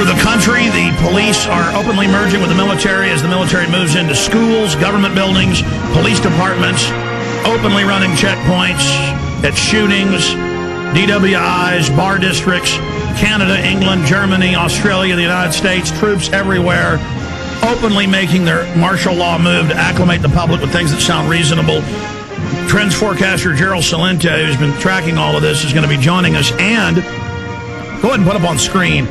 over the country, the police are openly merging with the military as the military moves into schools, government buildings, police departments, openly running checkpoints at shootings, DWIs, bar districts, Canada, England, Germany, Australia, the United States, troops everywhere, openly making their martial law move to acclimate the public with things that sound reasonable. Trends forecaster Gerald Celente, who's been tracking all of this, is going to be joining us. And go ahead and put up on screen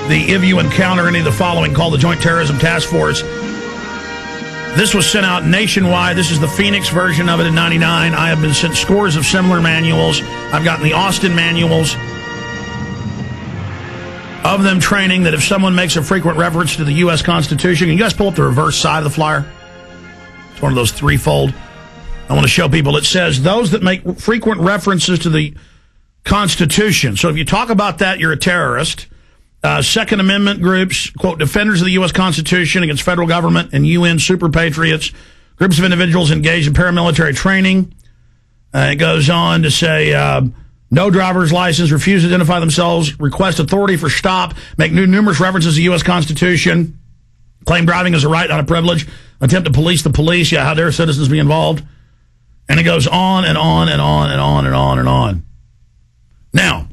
the if you encounter any of the following, called the Joint Terrorism Task Force. This was sent out nationwide. This is the Phoenix version of it in '99. I have been sent scores of similar manuals. I've gotten the Austin manuals of them training that if someone makes a frequent reference to the U.S. Constitution, can you guys pull up the reverse side of the flyer? It's one of those threefold. I want to show people. It says those that make frequent references to the Constitution. So if you talk about that, you're a terrorist. Second Amendment groups, quote, defenders of the U.S. Constitution against federal government and UN super patriots, groups of individuals engaged in paramilitary training. It goes on to say no driver's license, refuse to identify themselves, request authority for stop, make numerous references to the U.S. Constitution, claim driving is a right, not a privilege, attempt to police the police. Yeah, how dare citizens be involved? And it goes on and on and on and on and on and on. Now,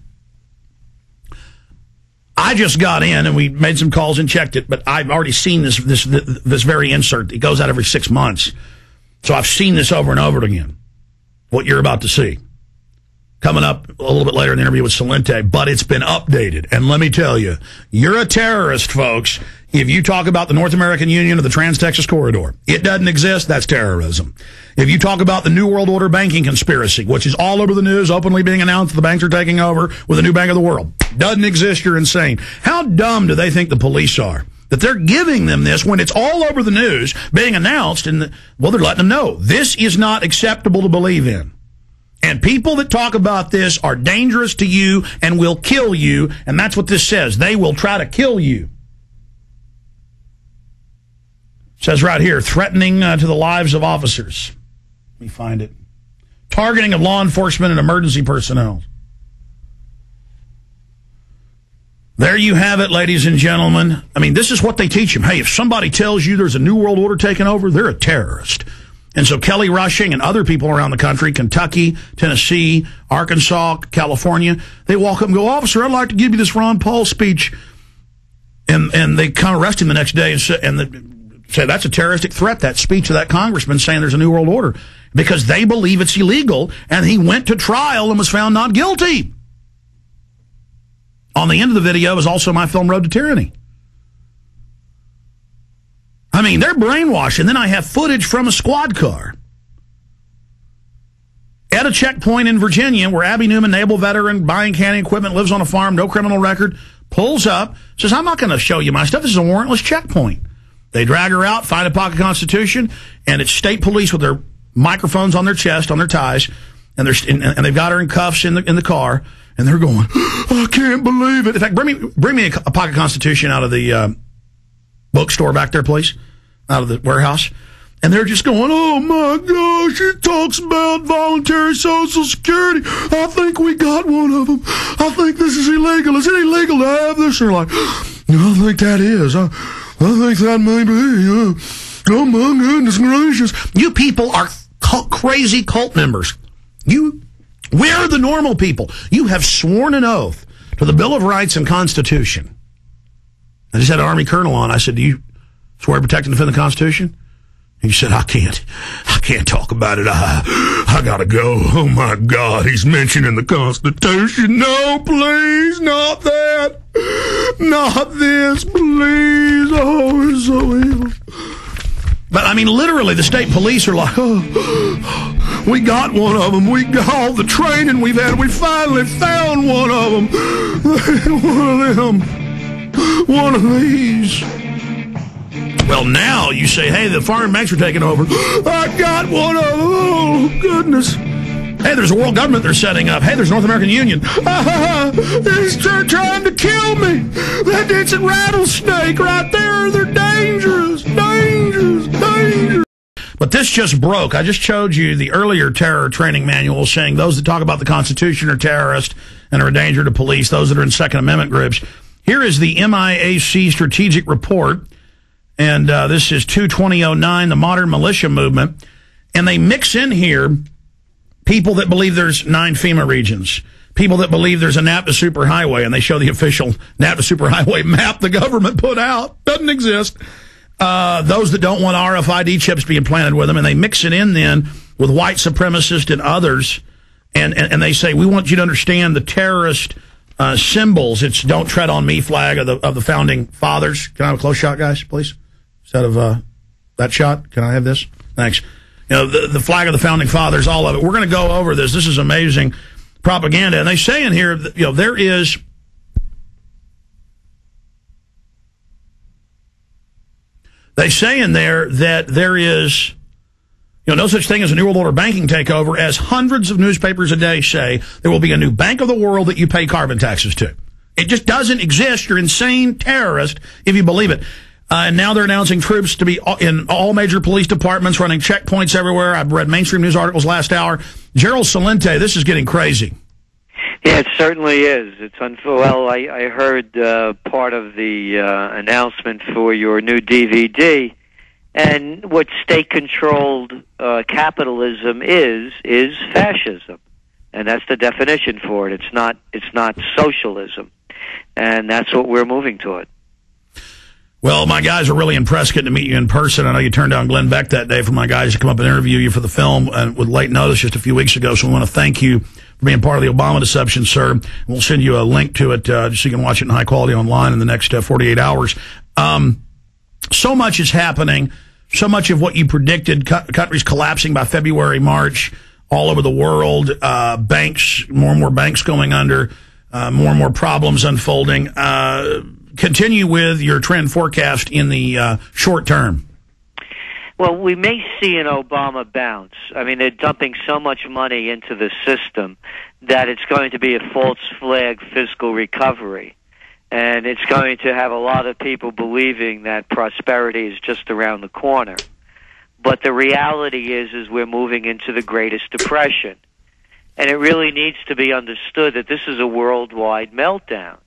I just got in and we made some calls and checked it, but I've already seen this very insert. It goes out every 6 months. So I've seen this over and over again, what you're about to see. Coming up a little bit later in the interview with Celente, but it's been updated. And let me tell you, you're a terrorist, folks, if you talk about the North American Union or the Trans-Texas Corridor. It doesn't exist, that's terrorism. If you talk about the New World Order banking conspiracy, which is all over the news, openly being announced that the banks are taking over with a new bank of the world, doesn't exist, you're insane. How dumb do they think the police are? That they're giving them this when it's all over the news, being announced, and, well, they're letting them know. This is not acceptable to believe in. And people that talk about this are dangerous to you and will kill you, and that's what this says. They will try to kill you. It says right here, threatening to the lives of officers. Let me find it. Targeting of law enforcement and emergency personnel. There you have it, ladies and gentlemen. I mean, this is what they teach them. Hey, if somebody tells you there's a new world order taking over, they're a terrorist. And so Kelly Rushing and other people around the country, Kentucky, Tennessee, Arkansas, California, they walk up and go, officer, I'd like to give you this Ron Paul speech. And they kind of arrest him the next day and say that's a terroristic threat, that speech of that congressman saying there's a new world order, because they believe it's illegal, and he went to trial and was found not guilty. On the end of the video is also my film Road to Tyranny. I mean, they're brainwashed. And then I have footage from a squad car at a checkpoint in Virginia where Abby Newman, naval veteran, buying canning equipment, lives on a farm, no criminal record, pulls up, says, I'm not going to show you my stuff. This is a warrantless checkpoint. They drag her out, find a pocket Constitution, and it's state police with their microphones on their chest, on their ties, and they've got her in cuffs in the car, and they're going, I can't believe it. In fact, bring me a pocket Constitution out of the bookstore back there, please, out of the warehouse. And they're just going, oh, my gosh, it talks about voluntary Social Security. I think we got one of them. I think this is illegal. Is it illegal to have this? They're like, I think that is. I think that may be. Oh, my goodness gracious. You people are crazy cult members. We're the normal people. You have sworn an oath to the Bill of Rights and Constitution. I just had an Army colonel on. I said, do you swear to protect and defend the Constitution? He said, I can't talk about it. I gotta go. Oh, my God, he's mentioning the Constitution. No, please, not that. Not this, please. Oh, it's so evil. But, I mean, literally, the state police are like, oh, we got one of them. We got all the training we've had. We finally found one of them. One of them. One of these. Well, now you say, hey, the foreign banks are taking over. I got one of them. Oh, goodness. Hey, there's a world government they're setting up. Hey, there's North American Union. He's trying to kill me. It's a rattlesnake right there. They're dangerous. Dangerous. Dangerous. But this just broke. I just showed you the earlier terror training manual saying those that talk about the Constitution are terrorists and are a danger to police, those that are in Second Amendment groups. Here is the MIAC strategic report, and this is 2/2009, the modern militia movement. And they mix in here people that believe there's 9 FEMA regions, people that believe there's a NAPTA superhighway, and they show the official NAPTA superhighway map the government put out. Doesn't exist. Those that don't want RFID chips being planted with them, and they mix it in then with white supremacists and others, and they say, we want you to understand the terrorist symbols. It's "Don't Tread on Me" flag of the founding fathers. Can I have a close shot, guys, please? Instead of that shot, can I have this? Thanks. You know, the flag of the founding fathers, all of it. We're going to go over this. This is amazing propaganda. And they say in here, you know, there is... They say in there that there is, you know, no such thing as a New World Order banking takeover, as hundreds of newspapers a day say there will be a new bank of the world that you pay carbon taxes to. It just doesn't exist. You're insane terrorist if you believe it. And now they're announcing troops to be in all major police departments, running checkpoints everywhere. I've read mainstream news articles last hour. Gerald Celente, this is getting crazy. Yeah, it certainly is. Well, I heard part of the announcement for your new DVD, and what state-controlled capitalism is fascism, and that's the definition for it. It's not socialism, and that's what we're moving toward. Well, my guys are really impressed getting to meet you in person. I know you turned down Glenn Beck that day for my guys to come up and interview you for the film with late notice just a few weeks ago. So we want to thank you for being part of the Obama deception, sir. And we'll send you a link to it just so you can watch it in high quality online in the next 48 hours. So much is happening. So much of what you predicted, countries collapsing by February, March, all over the world, banks, more and more banks going under, more and more problems unfolding. Continue with your trend forecast in the short term. Well, we may see an Obama bounce. I mean, they're dumping so much money into the system that it's going to be a false flag fiscal recovery. And it's going to have a lot of people believing that prosperity is just around the corner. But the reality is we're moving into the greatest depression. And it really needs to be understood that this is a worldwide meltdown.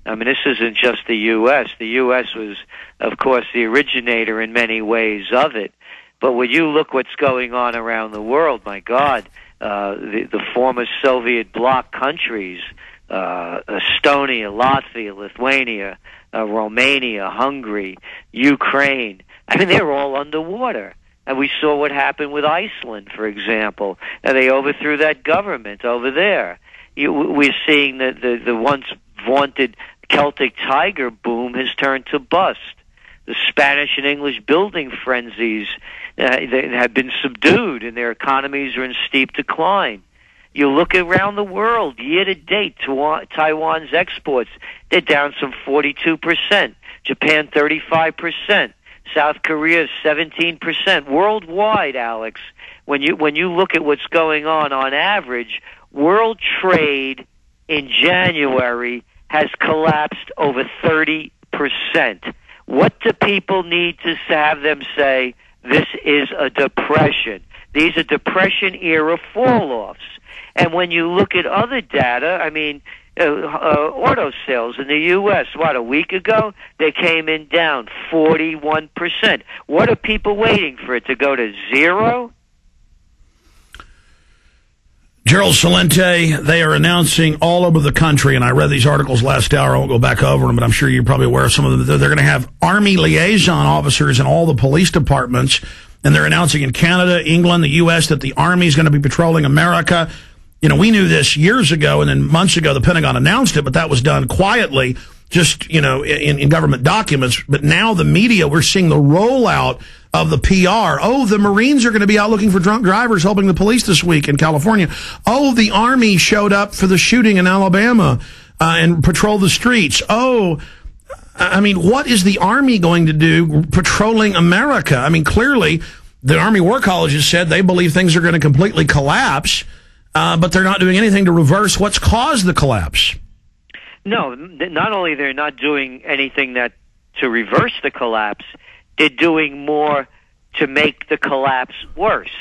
I mean, this isn't just the U.S. The U.S. was, of course, the originator in many ways of it. But when you look what's going on around the world, my God, the former Soviet bloc countries, Estonia, Latvia, Lithuania, Romania, Hungary, Ukraine, I mean, they're all underwater. And we saw what happened with Iceland, for example. And they overthrew that government over there. We're seeing that the once vaunted Celtic Tiger boom has turned to bust. The Spanish and English building frenzies they have been subdued, and their economies are in steep decline. You look around the world, year to date, Taiwan's exports, they're down some 42%. Japan, 35%. South Korea, 17%. Worldwide, Alex, when you look at what's going on average, world trade in January has collapsed over 30%. What do people need to have them say? This is a depression. These are depression-era fall-offs. And when you look at other data, I mean, auto sales in the U.S., a week ago, they came in down 41%. What are people waiting for it to go to zero? Gerald Celente, they are announcing all over the country, and I read these articles last hour. I won't go back over them, but I'm sure you're probably aware of some of them. They're going to have Army liaison officers in all the police departments, and they're announcing in Canada, England, the U.S. that the Army is going to be patrolling America. You know, we knew this years ago, and then months ago the Pentagon announced it, but that was done quietly, just, you know, in government documents. But now the media, we're seeing the rollout of the PR. Oh, the Marines are going to be out looking for drunk drivers helping the police this week in California. Oh, the Army showed up for the shooting in Alabama and patrolled the streets. Oh, I mean, what is the Army going to do patrolling America? I mean, clearly the Army War College has said they believe things are going to completely collapse, but they're not doing anything to reverse what's caused the collapse. No, not only they're not doing anything to reverse the collapse, they're doing more to make the collapse worse.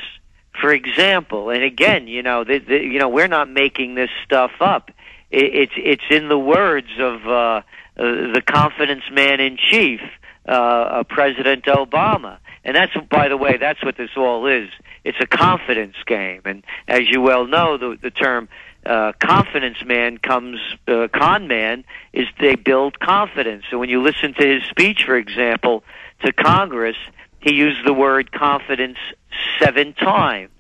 For example, and again, we're not making this stuff up. It's in the words of the confidence man in chief, President Obama. And that's, by the way, that's what this all is. It's a confidence game. And as you well know, the term confidence man comes, con man, is they build confidence. So when you listen to his speech, for example, to Congress, he used the word confidence 7 times,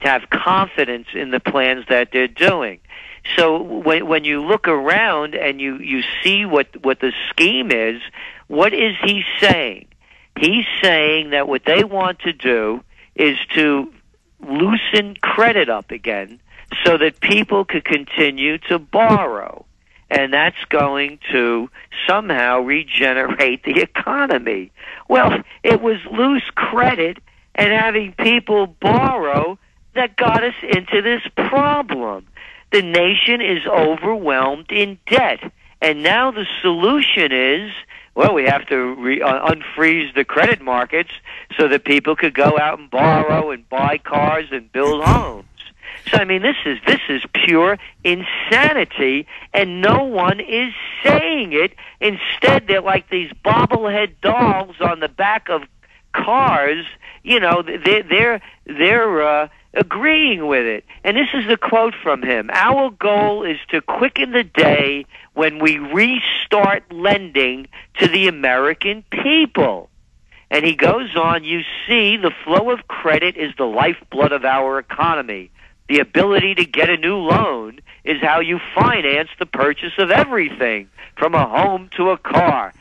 to have confidence in the plans that they're doing. So when you look around and you see what the scheme is, what is he saying? He's saying that what they want to do is to loosen credit up again so that people could continue to borrow. And that's going to somehow regenerate the economy. Well, it was loose credit and having people borrow that got us into this problem. The nation is overwhelmed in debt. And now the solution is, well, we have to unfreeze the credit markets so that people could go out and borrow and buy cars and build homes. So, I mean, this is pure insanity, and no one is saying it. Instead, they're like these bobblehead dolls on the back of cars. You know, they're agreeing with it. And this is the quote from him: "Our goal is to quicken the day when we restart lending to the American people." And he goes on, "You see, the flow of credit is the lifeblood of our economy. The ability to get a new loan is how you finance the purchase of everything, from a home to a car.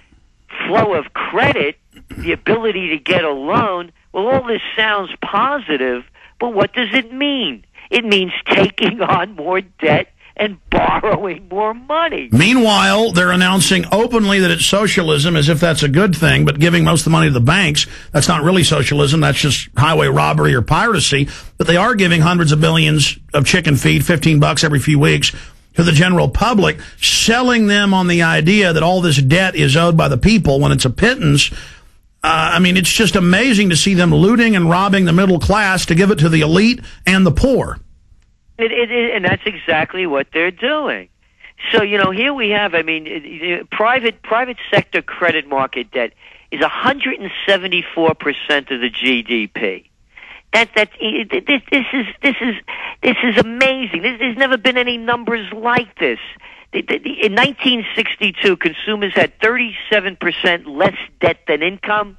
Flow of credit, the ability to get a loan, well, all this sounds positive, but what does it mean? It means taking on more debt and borrowing more money." Meanwhile, they're announcing openly that it's socialism, as if that's a good thing, but giving most of the money to the banks, that's not really socialism, that's just highway robbery or piracy. But they are giving hundreds of billions of chicken feed, $15 every few weeks, to the general public, selling them on the idea that all this debt is owed by the people when it's a pittance. I mean, it's just amazing to see them looting and robbing the middle class to give it to the elite and the poor. And that's exactly what they're doing. So, you know, here we have, I mean, private sector credit market debt is 174% of the GDP. This is amazing. There's never been any numbers like this. In 1962, consumers had 37% less debt than income.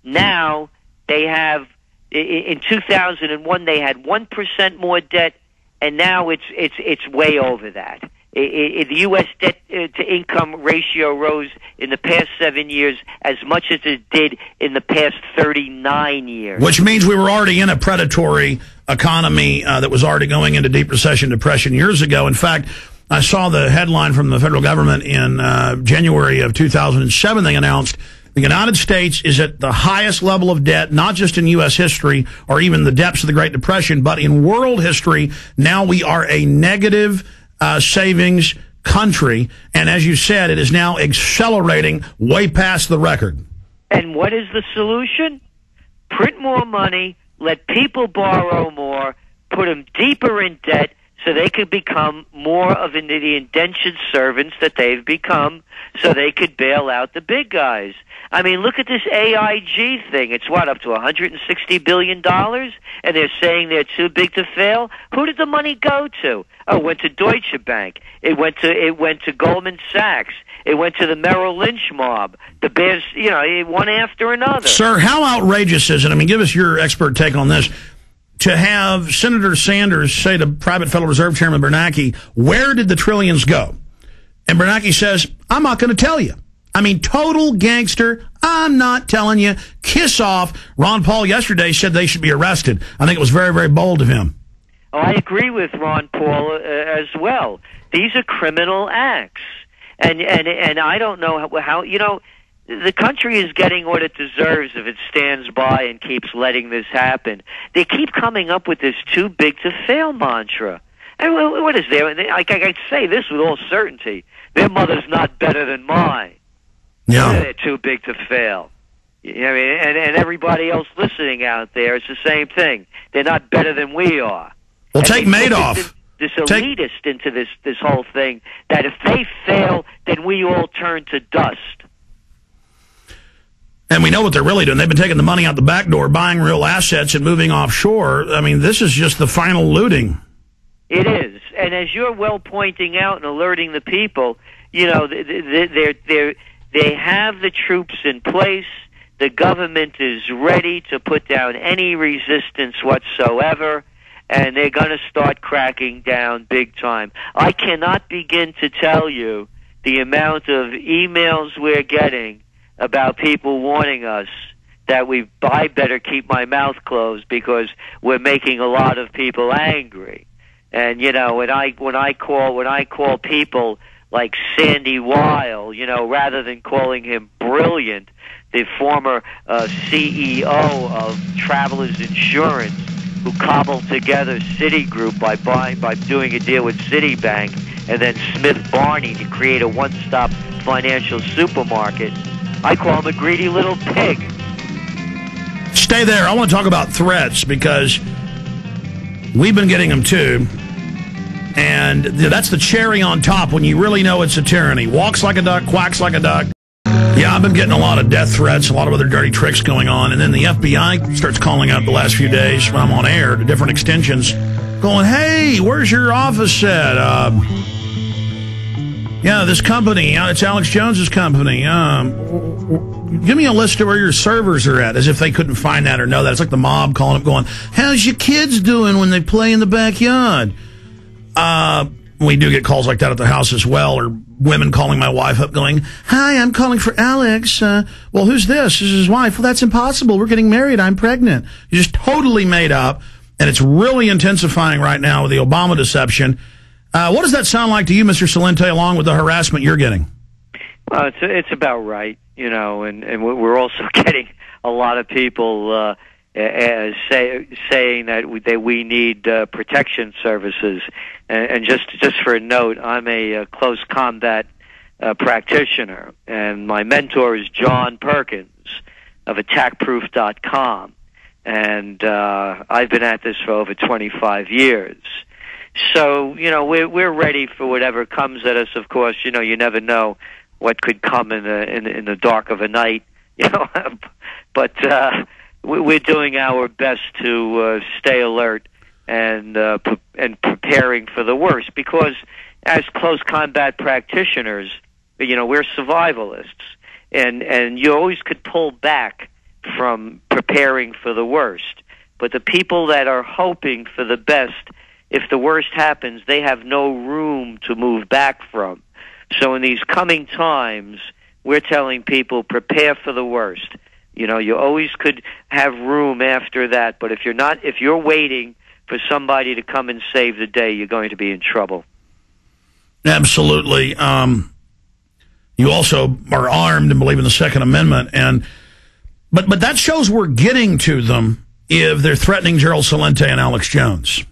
Now they have, in 2001, they had 1% more debt. And now it's way over that. The U.S. debt to income ratio rose in the past 7 years as much as it did in the past 39 years. Which means we were already in a predatory economy that was already going into deep recession, depression years ago. In fact, I saw the headline from the federal government in January of 2007. They announced the United States is at the highest level of debt, not just in U.S. history or even the depths of the Great Depression, but in world history. Now we are a negative savings country. And as you said, it is now accelerating way past the record. And what is the solution? Print more money, let people borrow more, put them deeper in debt so they could become more of the indentured servants that they've become, so they could bail out the big guys. I mean, look at this AIG thing. It's what, up to $160 billion? And they're saying they're too big to fail? Who did the money go to? Oh, it went to Deutsche Bank. It went to Goldman Sachs. It went to the Merrill Lynch mob. The bears, you know, one after another. Sir, how outrageous is it? I mean, give us your expert take on this. To have Senator Sanders say to private Federal Reserve Chairman Bernanke, where did the trillions go? And Bernanke says, I'm not going to tell you. I mean, total gangster. I'm not telling you. Kiss off. Ron Paul yesterday said they should be arrested. I think it was very, very bold of him. Oh, I agree with Ron Paul as well. These are criminal acts. And I don't know how, you know, the country is getting what it deserves if it stands by and keeps letting this happen. They keep coming up with this too big to fail mantra. And what is there? I can say this with all certainty. Their mother's not better than mine. Yeah. They're too big to fail. You know, I mean, and everybody else listening out there, it's the same thing. They're not better than we are. Well, take Madoff. This elitist into this whole thing, that if they fail, then we all turn to dust. And we know what they're really doing. They've been taking the money out the back door, buying real assets and moving offshore. I mean, this is just the final looting. It is. And as you're well pointing out and alerting the people, you know, they have the troops in place. The government is ready to put down any resistance whatsoever, and they're going to start cracking down big time. I cannot begin to tell you the amount of emails we're getting about people warning us that I better keep my mouth closed because we're making a lot of people angry. And you know, when I call people like Sandy Weil, you know, rather than calling him brilliant, the former CEO of Travelers Insurance, who cobbled together Citigroup by doing a deal with Citibank, and then Smith Barney to create a one-stop financial supermarket, I call him a greedy little pig. Stay there. I want to talk about threats because we've been getting them too. And that's the cherry on top when you really know it's a tyranny. Walks like a duck, quacks like a duck. Yeah, I've been getting a lot of death threats, a lot of other dirty tricks going on. And then the FBI starts calling up the last few days when I'm on air to different extensions, going, hey, where's your office at? Yeah, this company, it's Alex Jones's company. Give me a list of where your servers are at, as if they couldn't find that or know that. It's like the mob calling up going, how's your kids doing when they play in the backyard? We do get calls like that at the house as well, or women calling my wife up going, hi, I'm calling for Alex. Well, who's this? This is his wife. Well, that's impossible. We're getting married. I'm pregnant. You're just totally made up, and it's really intensifying right now with the Obama deception. What does that sound like to you, Mr. Salente, along with the harassment you're getting? Well, it's about right, you know, and we're also getting a lot of people saying that we need protection services. And just for a note, I'm a close combat practitioner, and my mentor is John Perkins of attackproof.com, and I've been at this for over 25 years. So, you know, we're ready for whatever comes at us. Of course, you know, you never know what could come in the dark of a night, you know. But we're doing our best to stay alert and preparing for the worst, because as close combat practitioners, you know, we're survivalists, and you always could pull back from preparing for the worst. But the people that are hoping for the best, if the worst happens, they have no room to move back from. So in these coming times, we're telling people, prepare for the worst. You know, you always could have room after that, but if you're waiting for somebody to come and save the day, you're going to be in trouble. Absolutely. You also are armed and believe in the Second Amendment, but that shows we're getting to them if they're threatening Gerald Salente and Alex Jones.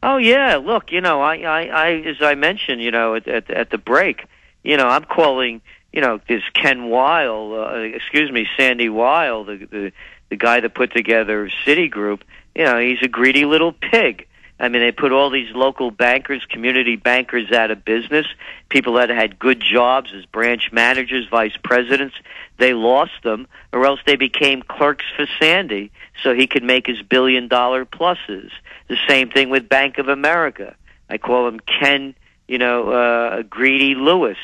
Oh yeah, look, you know, I as I mentioned, you know, at the break, you know, I'm calling, you know, this Sandy Weil, the guy that put together Citigroup. You know, he's a greedy little pig. I mean, they put all these local bankers, community bankers out of business, people that had good jobs as branch managers, vice presidents. They lost them, or else they became clerks for Sandy so he could make his $1 billion pluses. The same thing with Bank of America. I call him Ken, you know, Greedy Lewis,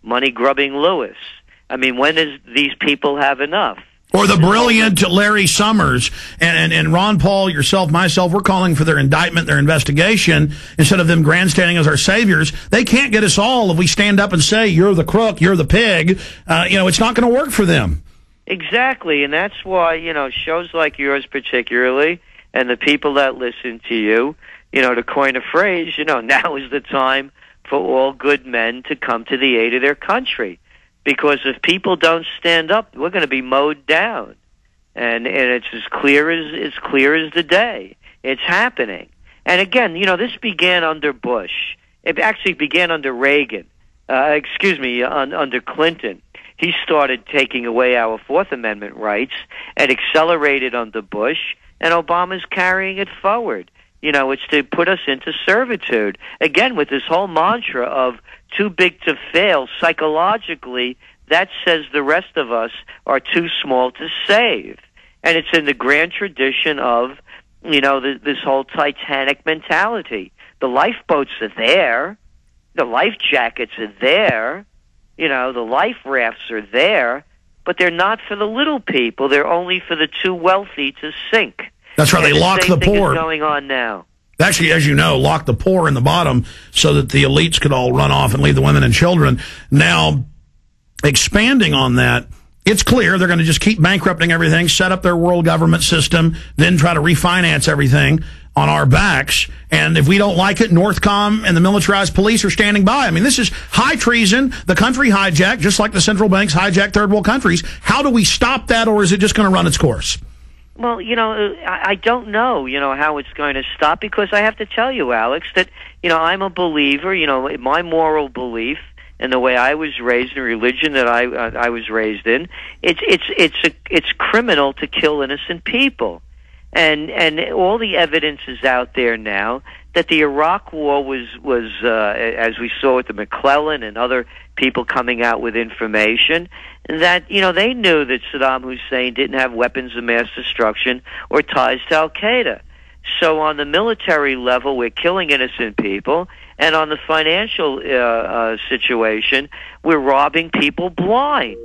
money-grubbing Lewis. I mean, when does these people have enough? Or the brilliant Larry Summers and Ron Paul, yourself, myself, we're calling for their indictment, their investigation, instead of them grandstanding as our saviors. They can't get us all if we stand up and say, you're the crook, you're the pig. You know, it's not going to work for them. Exactly, and that's why, you know, shows like yours particularly, and the people that listen to you, you know, to coin a phrase, you know, now is the time for all good men to come to the aid of their country. Because if people don't stand up, we're going to be mowed down, and it's as clear as the day. It's happening. And again, you know, this began under Bush. It actually began under Reagan. Under Clinton. He started taking away our Fourth Amendment rights and accelerated under Bush, and Obama's carrying it forward. It's to put us into servitude. Again, with this whole mantra of too big to fail, psychologically, that says the rest of us are too small to save. And it's in the grand tradition of, this whole Titanic mentality. The lifeboats are there. The life jackets are there. The life rafts are there. But they're not for the little people. They're only for the too wealthy to sink. That's right. They lock the poor. Same thing is going on now. Actually, as you know, lock the poor in the bottom so that the elites could all run off and leave the women and children. Now, expanding on that, it's clear they're going to just keep bankrupting everything, set up their world government system, then try to refinance everything on our backs. And if we don't like it, Northcom and the militarized police are standing by. I mean, this is high treason, the country hijacked, just like the central banks hijacked third world countries. How do we stop that, or is it just going to run its course? Well, I don't know, how it's going to stop, because I have to tell you, Alex, that, I'm a believer, my moral belief and the way I was raised, in religion that I was raised in, it's criminal to kill innocent people. And all the evidence is out there now that the Iraq War was as we saw with the McClellan and other people coming out with information, that they knew that Saddam Hussein didn't have weapons of mass destruction or ties to Al Qaeda. So on the military level, we're killing innocent people, and on the financial situation, we're robbing people blind.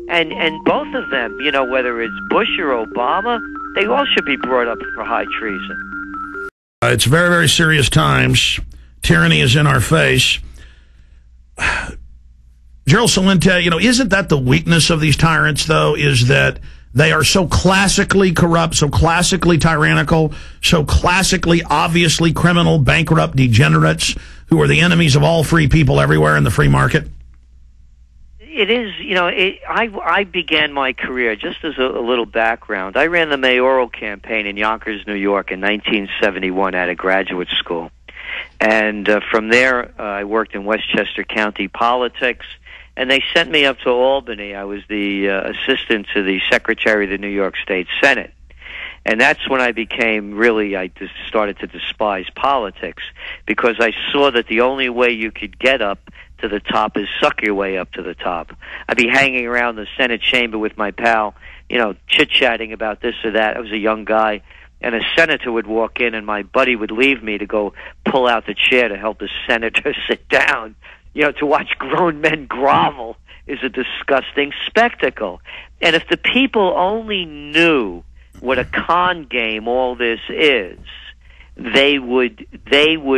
And both of them, whether it's Bush or Obama, they all should be brought up for high treason. It's very, very serious times. Tyranny is in our face. Gerald Celente, isn't that the weakness of these tyrants, though, is that they are so classically corrupt, so classically tyrannical, so classically, obviously criminal, bankrupt degenerates who are the enemies of all free people everywhere in the free market? It is, I began my career, just as a little background, I ran the mayoral campaign in Yonkers, New York in 1971 at a graduate school. And from there, I worked in Westchester County politics, and they sent me up to Albany. I was the assistant to the Secretary of the New York State Senate. And that's when I started to despise politics, because I saw that the only way you could get up to the top is suck your way up to the top. I'd be hanging around the Senate chamber with my pal, chit-chatting about this or that. I was a young guy, and a senator would walk in, and my buddy would leave me to go pull out the chair to help the senator sit down. To watch grown men grovel is a disgusting spectacle. And if the people only knew what a con game all this is, they would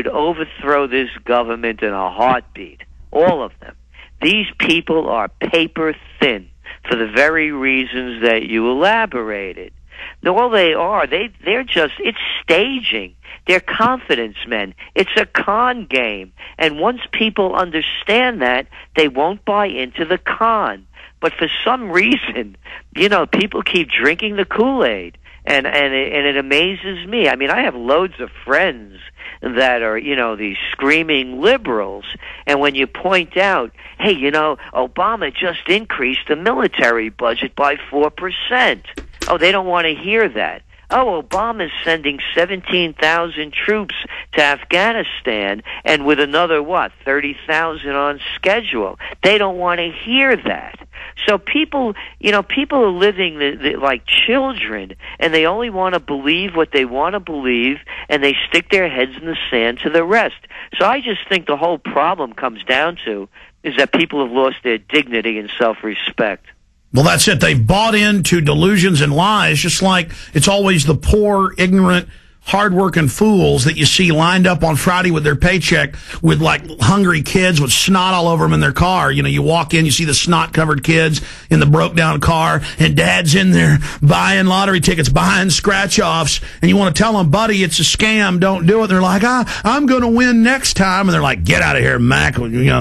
overthrow this government in a heartbeat. All of them. These people are paper thin for the very reasons that you elaborated. All they are, it's staging. They're confidence men. It's a con game. And once people understand that, they won't buy into the con. But for some reason, people keep drinking the Kool-Aid. And it amazes me. I mean, I have loads of friends that are, these screaming liberals. And when you point out, hey, Obama just increased the military budget by 4%. Oh, they don't want to hear that. Oh, Obama's sending 17,000 troops to Afghanistan, and with another, 30,000 on schedule. They don't want to hear that. So people are living like children, and they only want to believe what they want to believe, and they stick their heads in the sand to the rest. So I just think the whole problem comes down to is that people have lost their dignity and self-respect. Well, that's it. They've bought into delusions and lies, just like it's always the poor, ignorant, hard-working fools that you see lined up on Friday with their paycheck with, hungry kids with snot all over them in their car. You walk in, you see the snot-covered kids in the broke-down car, and Dad's in there buying lottery tickets, buying scratch-offs, and you want to tell them, buddy, it's a scam, don't do it. They're like, I'm going to win next time. And they're like, get out of here, Mac, and you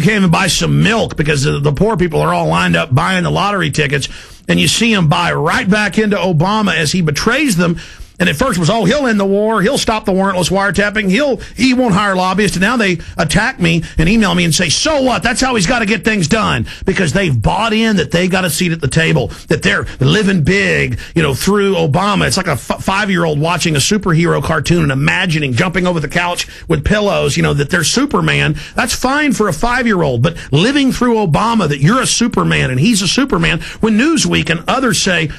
can't even buy some milk because the poor people are all lined up buying the lottery tickets, and you see them buy right back into Obama as he betrays them. And at first it was, oh, he'll end the war, he'll stop the warrantless wiretapping, he won't hire lobbyists. And now they attack me and email me and say, so what? That's how he's got to get things done, because they've bought in that they got a seat at the table, that they're living big, through Obama. It's like a 5-year-old watching a superhero cartoon and imagining jumping over the couch with pillows, that they're Superman. That's fine for a 5-year-old, but living through Obama, that you're a Superman and he's a Superman, when Newsweek and others say,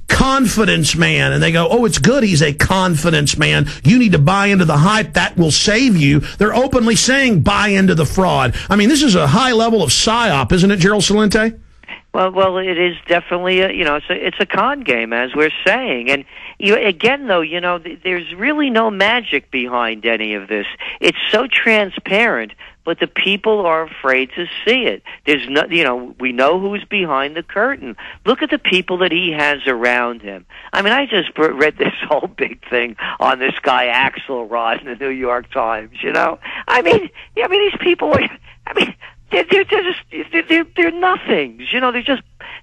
confidence man, and they go, oh, it's good he's a confidence man, you need to buy into the hype, that will save you. They're openly saying buy into the fraud. I mean, this is a high level of psyop, isn't it, Gerald Celente? Well, it is definitely it's a con game, as we're saying, and again, though, there's really no magic behind any of this. It's so transparent, but the people are afraid to see it. There's no, we know who's behind the curtain. Look at the people that he has around him. I mean, I just read this whole big thing on this guy Axelrod in the New York Times. I mean, these people are. I mean, they're nothings.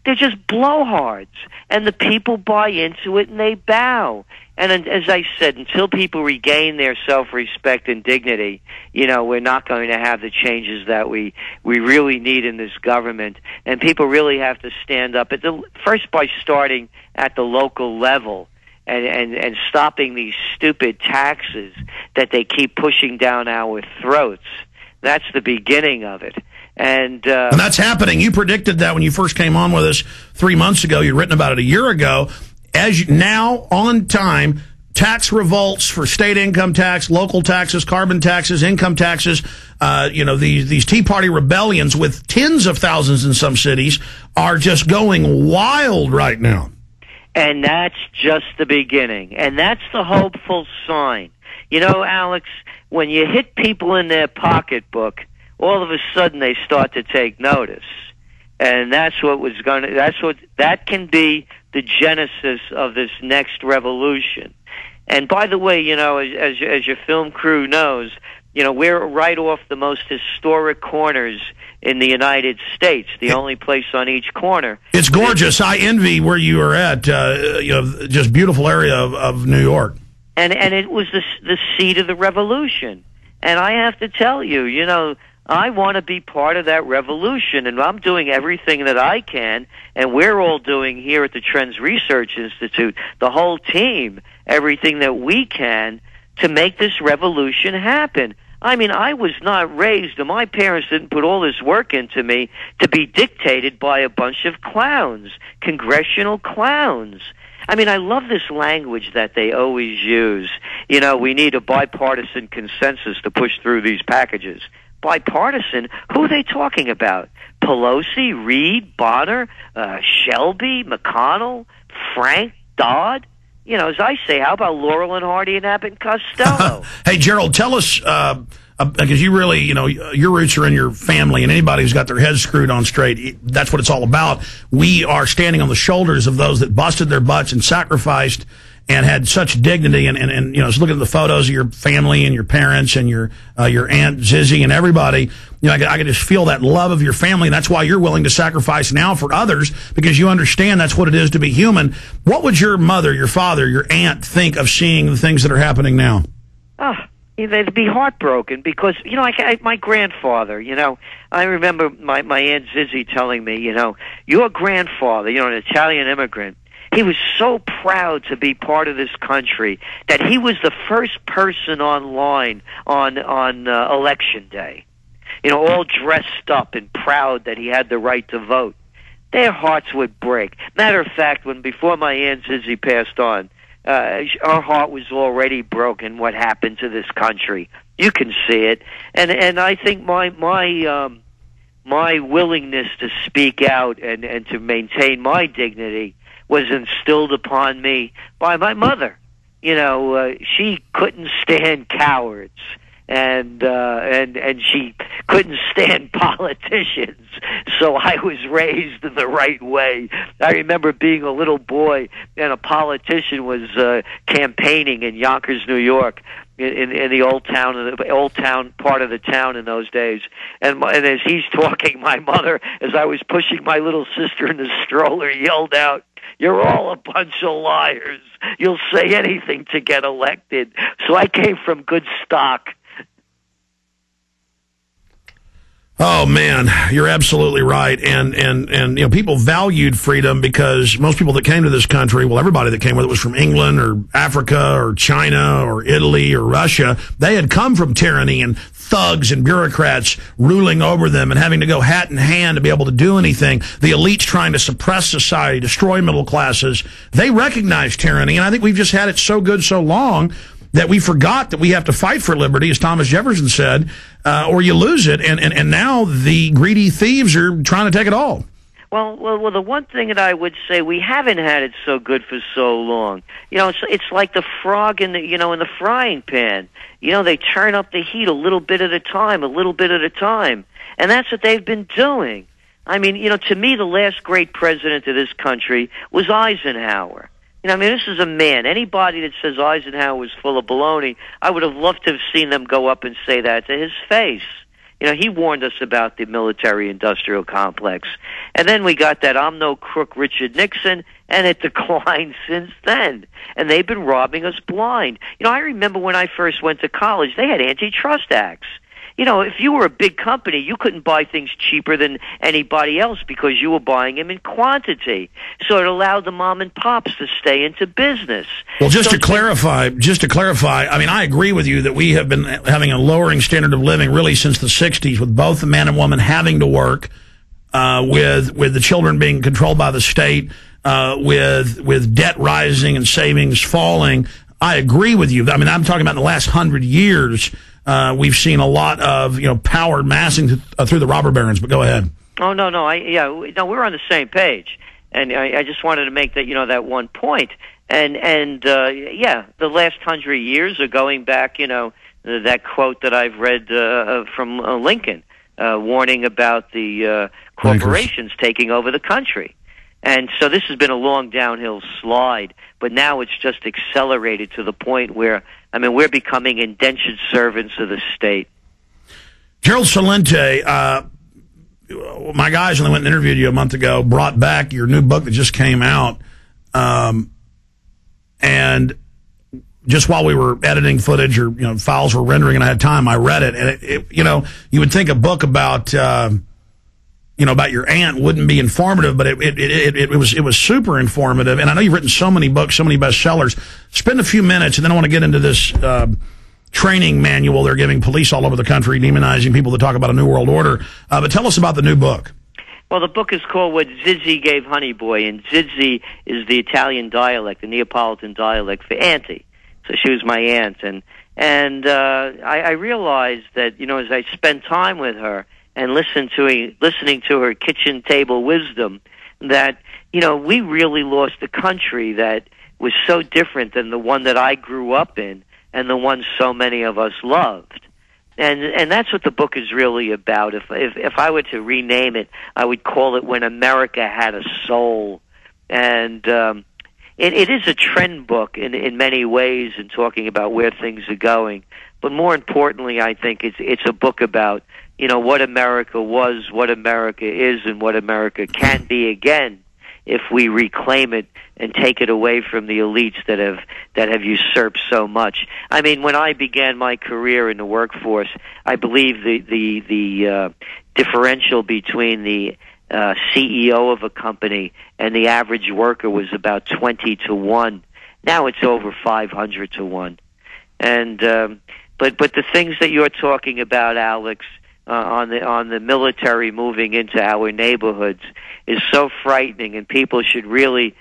They're just blowhards, and the people buy into it and they bow. And as I said, until people regain their self-respect and dignity, we're not going to have the changes that we really need in this government. And people really have to stand up first by starting at the local level and stopping these stupid taxes that they keep pushing down our throats. That's the beginning of it. And that's happening. You predicted that when you first came on with us 3 months ago. You'd written about it a year ago. Now, on time, tax revolts for state income tax, local taxes, carbon taxes, income taxes, these Tea Party rebellions with tens of thousands in some cities are just going wild right now. And that's just the beginning. And that's the hopeful sign. Alex, when you hit people in their pocketbook, all of a sudden they start to take notice. And that can be the genesis of this next revolution. And by the way, as your film crew knows, we're right off the most historic corners in the United States, the only place on each corner. It's gorgeous. I envy where you are at, just beautiful area of New York. And it was the seat of the revolution. And I have to tell you, I want to be part of that revolution, and I'm doing everything that I can, and we're all doing here at the Trends Research Institute, the whole team, everything that we can to make this revolution happen. I mean, I was not raised, and my parents didn't put all this work into me to be dictated by a bunch of clowns, congressional clowns. I mean, I love this language that they always use. We need a bipartisan consensus to push through these packages. Bipartisan? Who are they talking about? Pelosi, Reid, Bonner, Shelby, McConnell, Frank, Dodd? As I say, how about Laurel and Hardy and Abbott and Costello? Hey, Gerald, tell us, because you really, your roots are in your family, and anybody who's got their heads screwed on straight, that's what it's all about. We are standing on the shoulders of those that busted their butts and sacrificed and had such dignity, and just looking at the photos of your family and your parents and your Aunt Zizzy and everybody, I could just feel that love of your family, and that's why you're willing to sacrifice now for others, because you understand that's what it is to be human. What would your mother, your father, your aunt think of seeing the things that are happening now? Oh, they'd be heartbroken because, my grandfather, I remember my Aunt Zizzy telling me, your grandfather, an Italian immigrant, he was so proud to be part of this country that he was the first person online on Election Day, all dressed up and proud that he had the right to vote. Their hearts would break. Matter of fact, before my Aunt Zizzy passed on, our heart was already broken. What happened to this country? You can see it, and I think my willingness to speak out and to maintain my dignity was instilled upon me by my mother. She couldn't stand cowards, and she couldn't stand politicians. So I was raised the right way. I remember being a little boy, and a politician was campaigning in Yonkers, New York, in the old town part of the town in those days. And as he's talking, my mother, as I was pushing my little sister in the stroller, yelled out, You're all a bunch of liars. You'll say anything to get elected. So I came from good stock. Oh man, you're absolutely right. And you know, people valued freedom because most people that came to this country, well, everybody that came, whether it was from England or Africa or China or Italy or Russia, they had come from tyranny and thugs and bureaucrats ruling over them and having to go hat in hand to be able to do anything. The elites trying to suppress society, destroy middle classes. They recognized tyranny, and I think we've just had it so good so long that we forgot that we have to fight for liberty, as Thomas Jefferson said, or you lose it. And now the greedy thieves are trying to take it all. Well, the one thing that I would say, we haven't had it so good for so long. You know, it's like the frog in the frying pan. You know, they turn up the heat a little bit at a time, and that's what they've been doing. I mean, you know, to me, the last great president of this country was Eisenhower. You know, I mean, this is a man. Anybody that says Eisenhower was full of baloney, I would have loved to have seen them go up and say that to his face. You know, he warned us about the military-industrial complex. And then we got that I'm no crook Richard Nixon, and it declined since then. And they've been robbing us blind. You know, I remember when I first went to college, they had antitrust acts. You know, if you were a big company, you couldn't buy things cheaper than anybody else because you were buying them in quantity. So it allowed the mom and pops to stay into business. Well, just to clarify, I mean, I agree with you that we have been having a lowering standard of living really since the 60s, with both the man and woman having to work, with the children being controlled by the state, with debt rising and savings falling. I agree with you. I mean, I'm talking about in the last 100 years. We've seen a lot of, you know, power massing through the robber barons, but go ahead. Oh, no, we're on the same page. And I just wanted to make that, you know, that one point. And the last 100 years are going back, you know, that quote that I've read from Lincoln, warning about the corporations taking over the country. And so this has been a long downhill slide, but now it's just accelerated to the point where, I mean, we're becoming indentured servants of the state. Gerald Celente, my guys, when they went and interviewed you a month ago, brought back your new book that just came out. And just while we were editing footage or, you know, files were rendering and I had time, I read it. And, you know, you would think a book about, you know, about your aunt wouldn't be informative, but it was super informative. And I know you've written so many books, so many bestsellers. Spend a few minutes, and then I want to get into this training manual they're giving police all over the country, demonizing people that talk about a new world order. But tell us about the new book. Well, the book is called What Zizzy Gave Honey Boy, and Zizzy is the Italian dialect, the Neapolitan dialect for auntie. So she was my aunt, and I realized that, you know, as I spent time with her and listening to her kitchen table wisdom, that, you know, we really lost a country that was so different than the one that I grew up in and the one so many of us loved. And that's what the book is really about. If I were to rename it, I would call it When America Had a Soul. And it is a trend book in many ways in talking about where things are going. But more importantly, I think it's a book about, you know, what America was, what America is, and what America can be again if we reclaim it and take it away from the elites that have usurped so much. I mean, when I began my career in the workforce, I believe the differential between the CEO of a company and the average worker was about 20 to 1. Now it's over 500 to 1. And but the things that you're talking about, Alex, on the military moving into our neighborhoods is so frightening, and people should really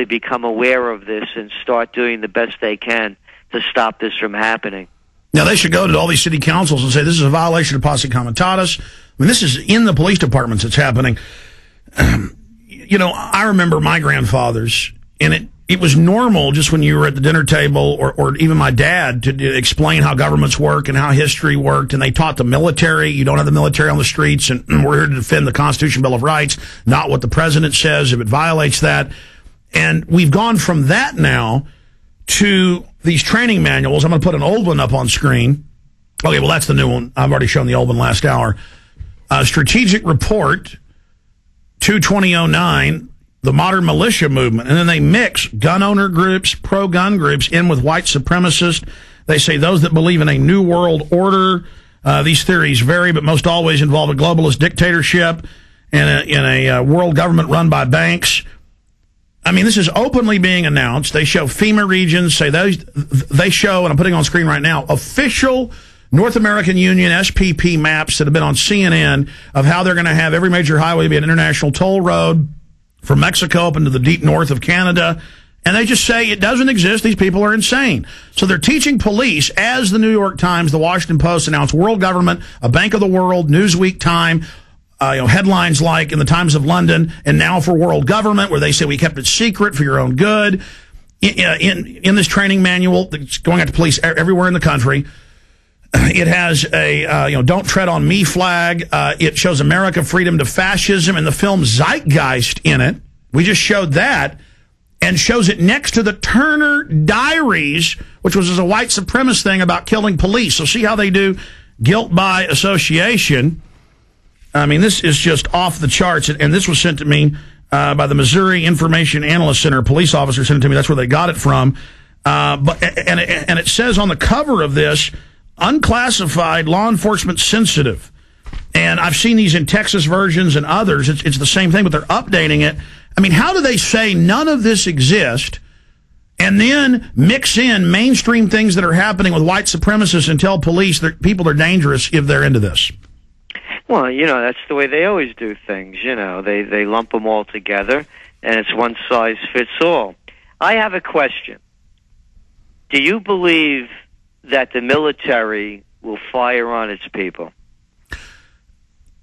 become aware of this and start doing the best they can to stop this from happening. Now, they should go to all these city councils and say this is a violation of posse comitatus. I mean, this is in the police departments it's happening. You know, I remember my grandfathers, and it was normal just when you were at the dinner table, or even my dad, to explain how governments work and how history worked. And they taught the military, you don't have the military on the streets, and we're here to defend the Constitution, Bill of Rights, not what the president says if it violates that. And we've gone from that now to these training manuals. I'm going to put an old one up on screen. Okay, well, that's the new one. I've already shown the old one last hour. Strategic Report 22009. the modern militia movement, and then they mix gun owner groups, pro-gun groups, in with white supremacists. They say those that believe in a new world order. These theories vary, but most always involve a globalist dictatorship and in a world government run by banks. I mean, this is openly being announced. They show FEMA regions, they show, and I'm putting on screen right now, official North American Union SPP maps that have been on CNN of how they're going to have every major highway be an international toll road from Mexico up into the deep north of Canada. And they just say it doesn't exist. These people are insane. So they're teaching police, as the New York Times, the Washington Post announced, world government, a Bank of the World, Newsweek, Time, headlines like in the Times of London, and now for world government, where they say we kept it secret for your own good. In this training manual that's going out to police everywhere in the country, it has a "Don't Tread on Me" flag. It shows America, freedom to fascism, and the film Zeitgeist in it. We just showed that, and shows it next to the Turner Diaries, which was a white supremacist thing about killing police. So see how they do guilt by association. I mean, this is just off the charts, and this was sent to me by the Missouri Information Analyst Center. A police officer sent it to me. That's where they got it from. But it says on the cover of this, unclassified, law enforcement sensitive. And I've seen these in Texas versions and others. It's the same thing, but they're updating it. I mean, how do they say none of this exists and then mix in mainstream things that are happening with white supremacists and tell police that people are dangerous if they're into this? Well, that's the way they always do things. They lump them all together, and it's one size fits all. I have a question. Do you believe that the military will fire on its people?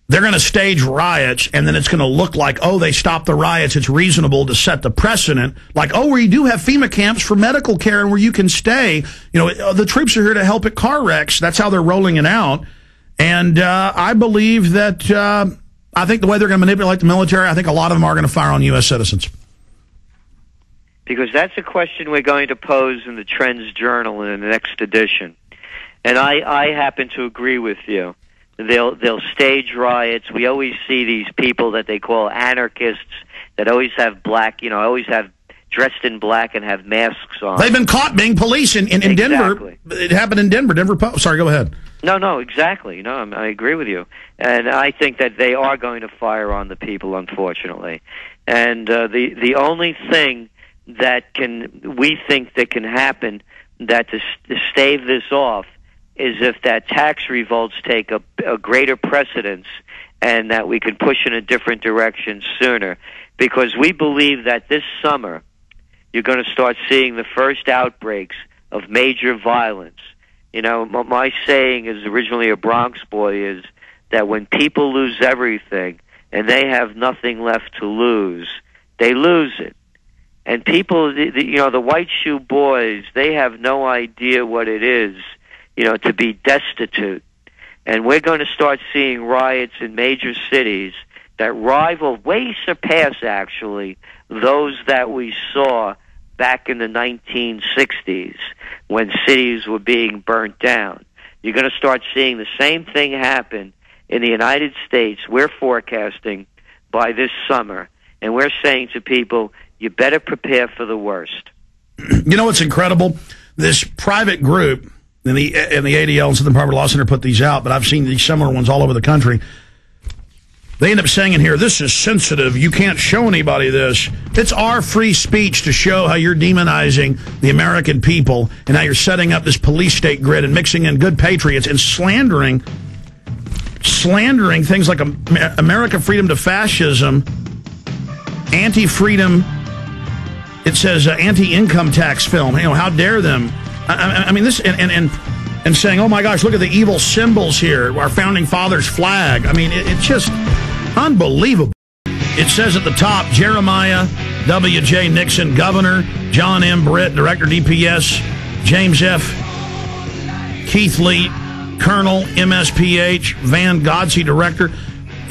They're going to stage riots, and then it's going to look like, oh, they stopped the riots. It's reasonable to set the precedent. Like, oh, we do have FEMA camps for medical care and where you can stay. The troops are here to help at car wrecks. That's how they're rolling it out. And I believe that I think the way they're going to manipulate the military, I think a lot of them are going to fire on U.S. citizens. Because that's a question we're going to pose in the Trends Journal in the next edition. And I happen to agree with you. They'll stage riots. We always see these people that they call anarchists that always have black, always have dressed in black and have masks on. They've been caught being police in Exactly. Denver. It happened in Denver Post. Sorry, go ahead. No, exactly. I agree with you. And I think that they are going to fire on the people, unfortunately. And the only thing that we think that can happen that to stave this off is if that tax revolts take a greater precedence and that we can push in a different direction sooner. Because we believe that this summer you're going to start seeing the first outbreaks of major violence. My saying is originally a Bronx boy is that when people lose everything and they have nothing left to lose, they lose it. And people, the white shoe boys, they have no idea what it is, to be destitute. And we're going to start seeing riots in major cities that way surpass, actually, those that we saw back in the 1960s when cities were being burnt down. You're going to start seeing the same thing happen in the United States. We're forecasting by this summer, and we're saying to people, you better prepare for the worst. You know what's incredible? This private group, and the ADL and Southern Poverty Law Center put these out, but I've seen these similar ones all over the country. They end up saying in here, this is sensitive. You can't show anybody this. It's our free speech to show how you're demonizing the American people and how you're setting up this police state grid and mixing in good patriots and slandering things like America, freedom to fascism, anti-freedom. It says anti-income tax film. How dare them? I mean, this and saying, oh my gosh, look at the evil symbols here. Our founding fathers' flag. I mean, it's just unbelievable. It says at the top, Jeremiah W.J. Nixon, Governor, John M. Britt, Director, DPS, James F. Keith Lee, Colonel, MSPH, Van Godsey, Director,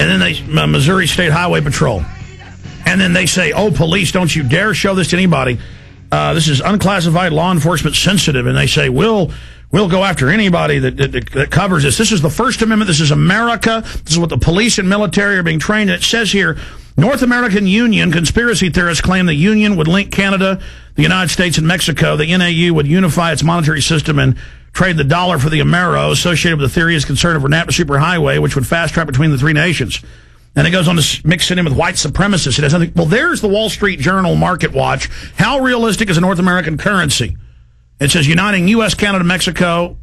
and then Missouri State Highway Patrol. And then they say, oh, police, don't you dare show this to anybody. This is unclassified, law enforcement sensitive. And they say, we'll go after anybody that covers this. This is the First Amendment. This is America. This is what the police and military are being trained. And it says here, North American Union conspiracy theorists claim the Union would link Canada, the United States, and Mexico. The NAU would unify its monetary system and trade the dollar for the Amero. Associated with the theory is concern over NAFTA superhighway, which would fast track between the three nations. And it goes on to mix it in with white supremacists. It has nothing. Well, there's the Wall Street Journal Market Watch. How realistic is a North American currency? It says uniting U.S., Canada, Mexico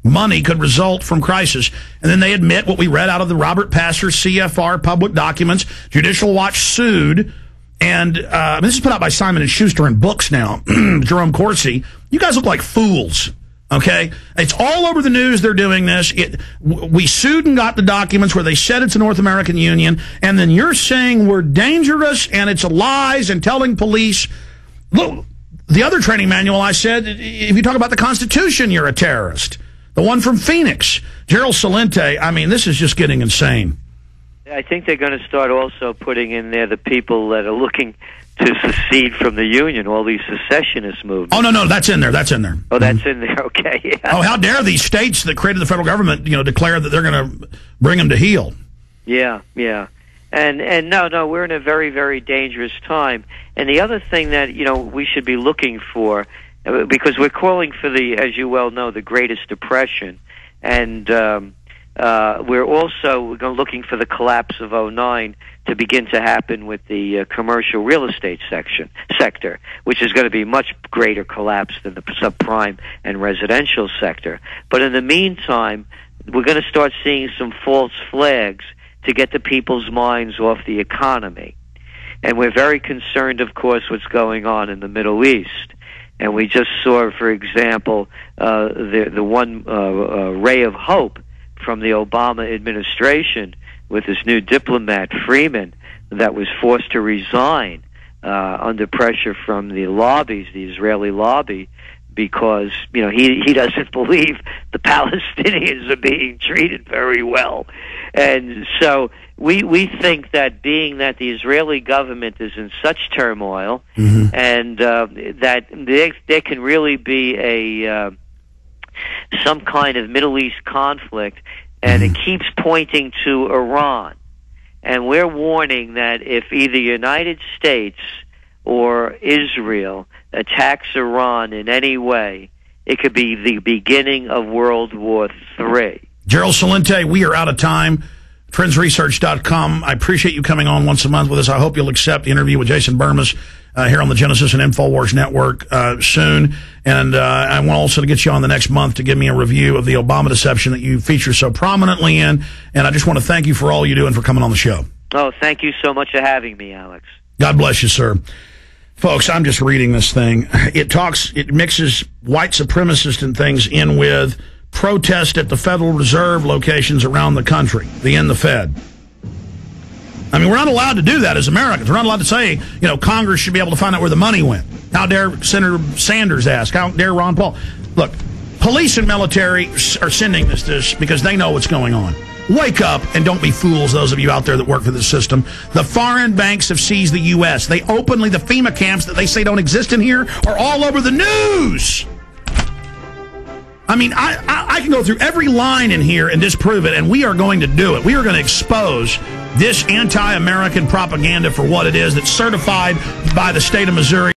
money could result from crisis. And then they admit what we read out of the Robert Pastor CFR public documents. Judicial Watch sued. And this is put out by Simon & Schuster in books now. Jerome Corsi. You guys look like fools. Okay? It's all over the news they're doing this. We sued and got the documents where they said it's a North American Union, and then you're saying we're dangerous and it's lies and telling police. Look, the other training manual I said, if you talk about the Constitution, you're a terrorist. The one from Phoenix, Gerald Celente, I mean, this is just getting insane. I think they're going to start also putting in there the people that are looking to secede from the Union, all these secessionist movements. Oh, no, that's in there. That's in there. Oh, that's in there. Okay. Yeah. Oh, how dare these states that created the federal government, declare that they're going to bring them to heel. Yeah. And no, we're in a very, very dangerous time. And the other thing that, we should be looking for, because we're calling for as you well know, the Greatest Depression, and we're also looking for the collapse of '09 to begin to happen with the commercial real estate sector, which is going to be much greater collapse than the subprime and residential sector. But in the meantime, we're going to start seeing some false flags to get the people's minds off the economy. And we're very concerned, of course, what's going on in the Middle East. And we just saw, for example, the one ray of hope from the Obama administration with this new diplomat, Freeman, that was forced to resign under pressure from the lobbies, the Israeli lobby, because he doesn't believe the Palestinians are being treated very well. And so we think that being that the Israeli government is in such turmoil, and that there can really be some kind of Middle East conflict, and it keeps pointing to Iran. And we're warning that if either the United States or Israel attacks Iran in any way, it could be the beginning of World War III. Gerald Celente, we are out of time. TrendsResearch.com. I appreciate you coming on once a month with us. I hope you'll accept the interview with Jason Burmis here on the Genesis and InfoWars Network soon. And I want also to get you on the next month to give me a review of the Obama deception that you feature so prominently in. And I just want to thank you for all you do and for coming on the show. Oh, thank you so much for having me, Alex. God bless you, sir. Folks, I'm just reading this thing. It mixes white supremacist and things in with protest at the Federal Reserve locations around the country, the Fed. I mean, we're not allowed to do that as Americans. We're not allowed to say, Congress should be able to find out where the money went. How dare Senator Sanders ask? How dare Ron Paul? Look, police and military are sending this because they know what's going on. Wake up and don't be fools, those of you out there that work for the system. The foreign banks have seized the U.S. The FEMA camps that they say don't exist in here are all over the news. I mean, I can go through every line in here and disprove it, and we are going to do it. We are going to expose this anti-American propaganda for what it is that's certified by the state of Missouri.